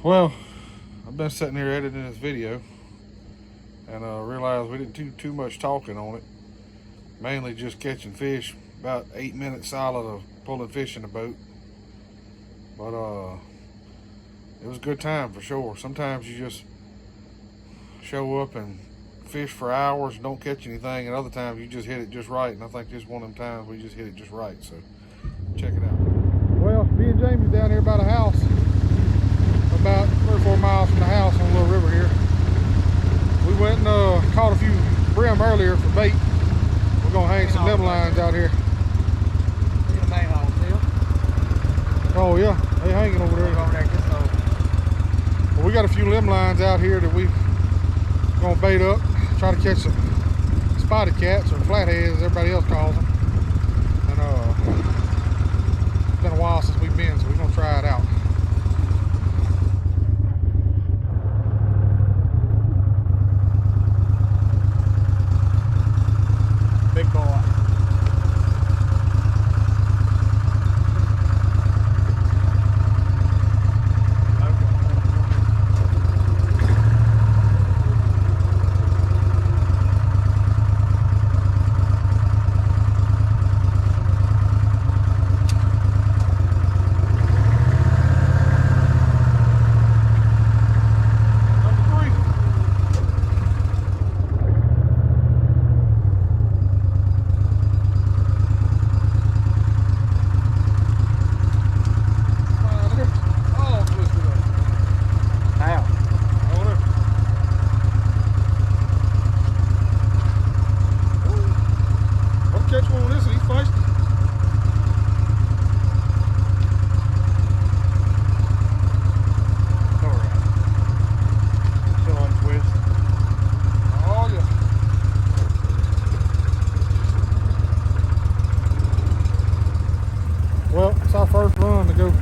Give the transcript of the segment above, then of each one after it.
Well, I've been sitting here editing this video and realized we didn't do too much talking on it. Mainly just catching fish, about 8 minutes solid of pulling fish in the boat. But it was a good time for sure. Sometimes you just show up and fish for hours and don't catch anything, and other times you just hit it just right. And I think this is one of them times we just hit it just right. So check it out. Well, me and Jamie's down here by the house, about 3 or 4 miles from the house on a little river here. We went and caught a few brim earlier for bait. We're gonna hang some limb lines out here. Oh yeah, they hanging over there. Well, we got a few limb lines out here that we gonna bait up, try to catch some spotted cats or flatheads, as everybody else calls them. And it's been a while since we've been, so we're gonna try it out. Big boy. Well, it's our first run to go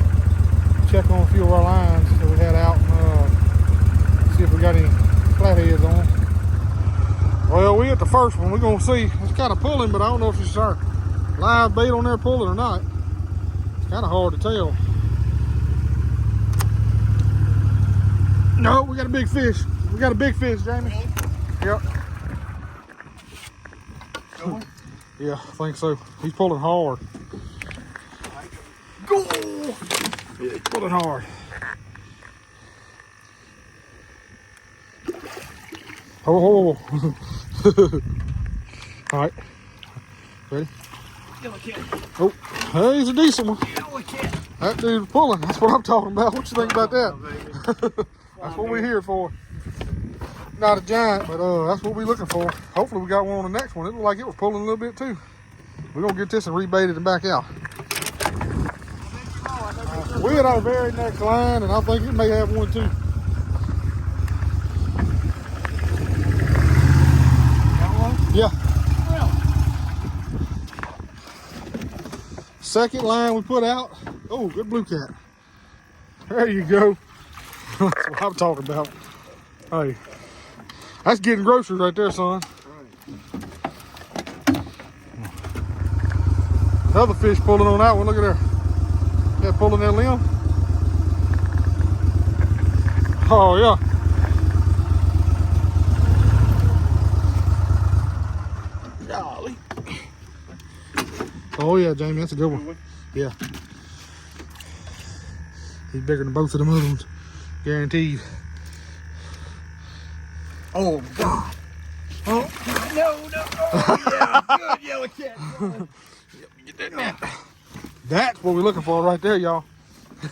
check on a few of our lines that we had out and see if we got any flatheads on. Well, we at the first one. We're gonna see. It's kind of pulling, but I don't know if it's our live bait on there pulling or not. It's kind of hard to tell. No, we got a big fish. We got a big fish, Jamie. Yep. Yeah, I think so. He's pulling hard. Go! Yeah, he's pulling hard. Oh. All right. Ready? Yellow cat. Oh, hey, he's a decent one. Yellow cat. That dude's pulling. That's what I'm talking about. What you think about that? That's what we're here for. Not a giant, but that's what we're looking for. Hopefully we got one on the next one. It looked like it was pulling a little bit too. We're gonna get this and rebait it and back out. We're at our very next line, and I think it may have one too. Got one? Yeah. Well. Second line we put out. Oh, good blue cat. There you go. That's what I'm talking about. Hey, that's getting groceries right there, son. Another fish pulling on that one. Look at there. Yeah, pulling that limb. Oh yeah. Golly. Oh yeah, Jamie, that's a good one. Yeah. He's bigger than both of them other ones. Guaranteed. Oh God. Oh no. Oh yeah, good yellow cat. Get that net. That's what we're looking for right there, y'all.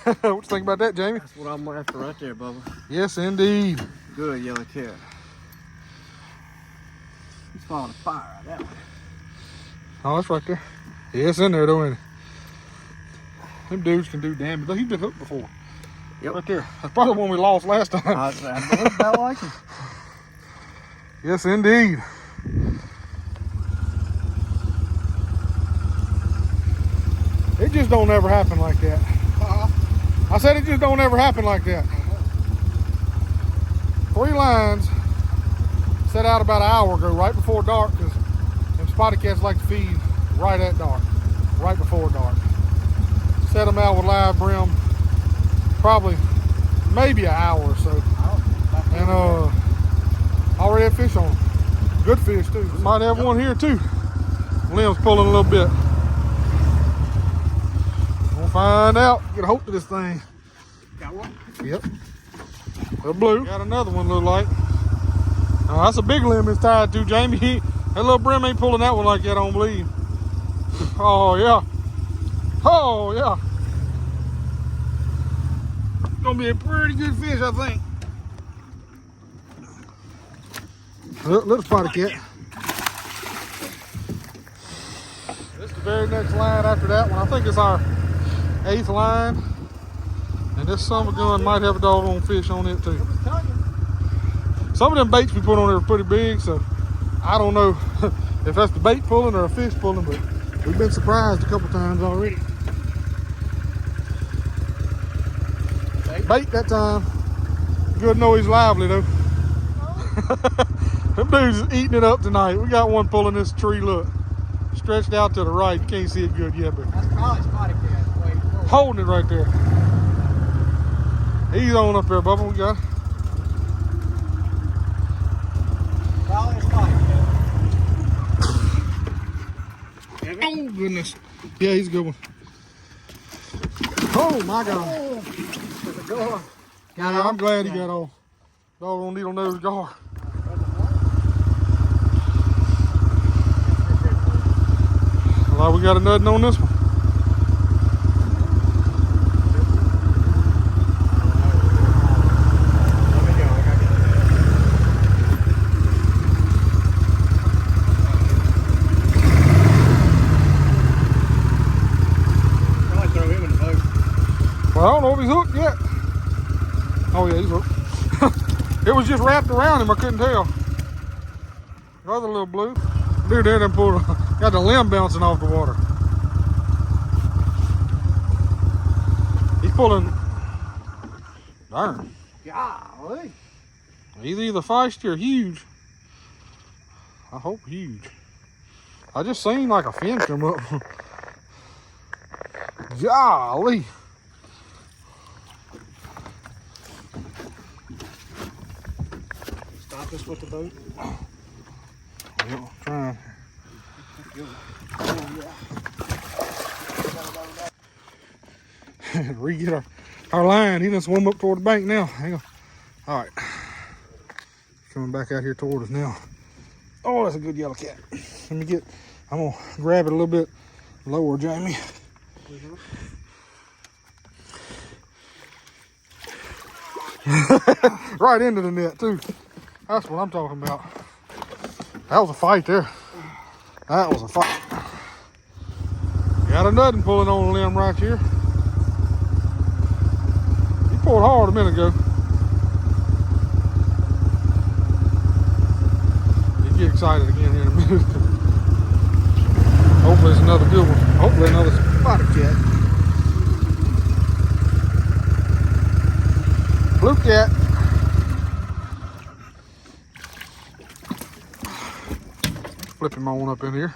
What you think about that, Jamie? That's what I'm after right there, Bubba. Yes, indeed. Good yellow cat. He's falling apart right now. Oh, that's right there. Yeah, it's in there, though, ain't it? Them dudes can do damage. He's been hooked before. Yep. Right there. That's probably the one we lost last time. I believe about like him. Yes, indeed. It just don't ever happen like that. I said it just don't ever happen like that. 3 lines set out about an hour ago, right before dark, because them spotted cats like to feed right at dark, right before dark. Set them out with live brim, probably maybe an hour or so. And already had fish on them. Good fish too. Might have one here too. Liam's pulling a little bit. We'll find out. Get a hold of this thing. Got one? Yep. A blue. Got another one, look like. That's a big limb it's tied to, Jamie. That little brim ain't pulling that one like that, I don't believe. Oh, yeah. Oh, yeah. Gonna be a pretty good fish, I think. Little spotted cat. This is the very next line after that one. I think it's our 8th line. And this summer gun might have a doggone fish on it too. Some of them baits we put on there are pretty big, so I don't know if that's the bait pulling or a fish pulling, but we've been surprised a couple times already. Bait that time. Good to know he's lively though. Them dudes is eating it up tonight. We got one pulling this tree, look. Stretched out to the right. You can't see it good yet, but That's probably spotted cat. Wait, holding it right there. He's on up there, Bubba. We got it. probably spotted cat. Oh, goodness. Yeah, he's a good one. Oh, my God. There's a gar. Yeah, I'm glad he got off. Doggone needle nose gar. Well, we got a nutting on this one. I don't know if he's hooked yet. Oh yeah, he's hooked. It was just wrapped around him, I couldn't tell. Another little blue. Dude there done pulled, got the limb bouncing off the water. He's pulling, darn. Golly. He's either feisty or huge. I hope huge. I just seen like a fin come up. Golly. Stop us with the boat. Yep, trying. Re-get our line. He done swim up toward the bank now. Hang on. All right. Coming back out here toward us now. Oh, that's a good yellow cat. Let me get, I'm gonna grab it a little bit lower, Jamie. Right into the net too. That's what I'm talking about. That was a fight there. That was a fight. Got a nutting pulling on a limb right here. He pulled hard a minute ago. He'd get excited again here in a minute. Hopefully it's another good one. Hopefully another spotted cat. Blue cat. Flip him on up in here.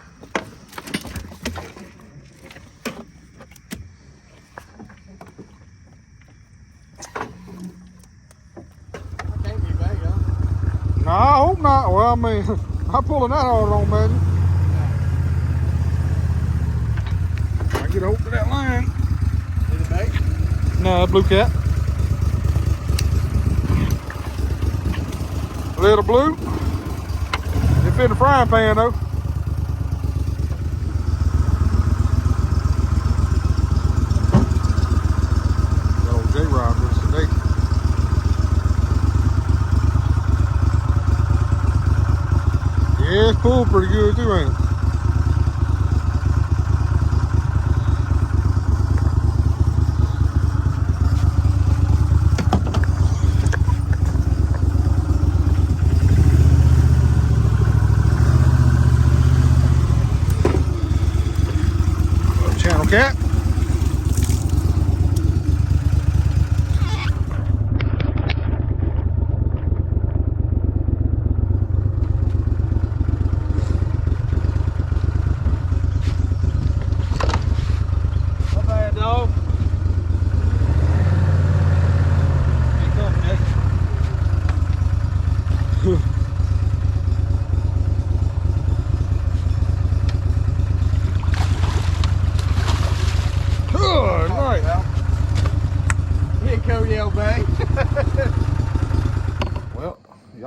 Can't be big, huh? No, I hope not. Well, I mean, I'm pulling that hard on, man. I get a hold of that line. Is it bait? No, blue cat. Little blue. It fit in the frying pan though. That old J-Rod with us today. Yeah, it's pulled pretty good too, ain't it? Cat.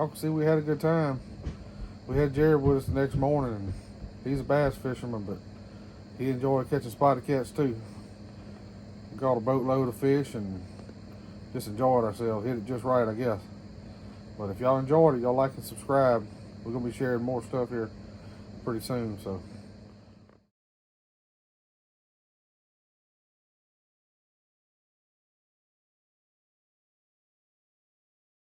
y'all can see we had a good time. We had Jared with us the next morning, and he's a bass fisherman, but he enjoyed catching spotted cats too. We caught a boatload of fish and just enjoyed ourselves. Hit it just right, I guess. But if y'all enjoyed it, y'all like and subscribe. We're gonna be sharing more stuff here pretty soon, so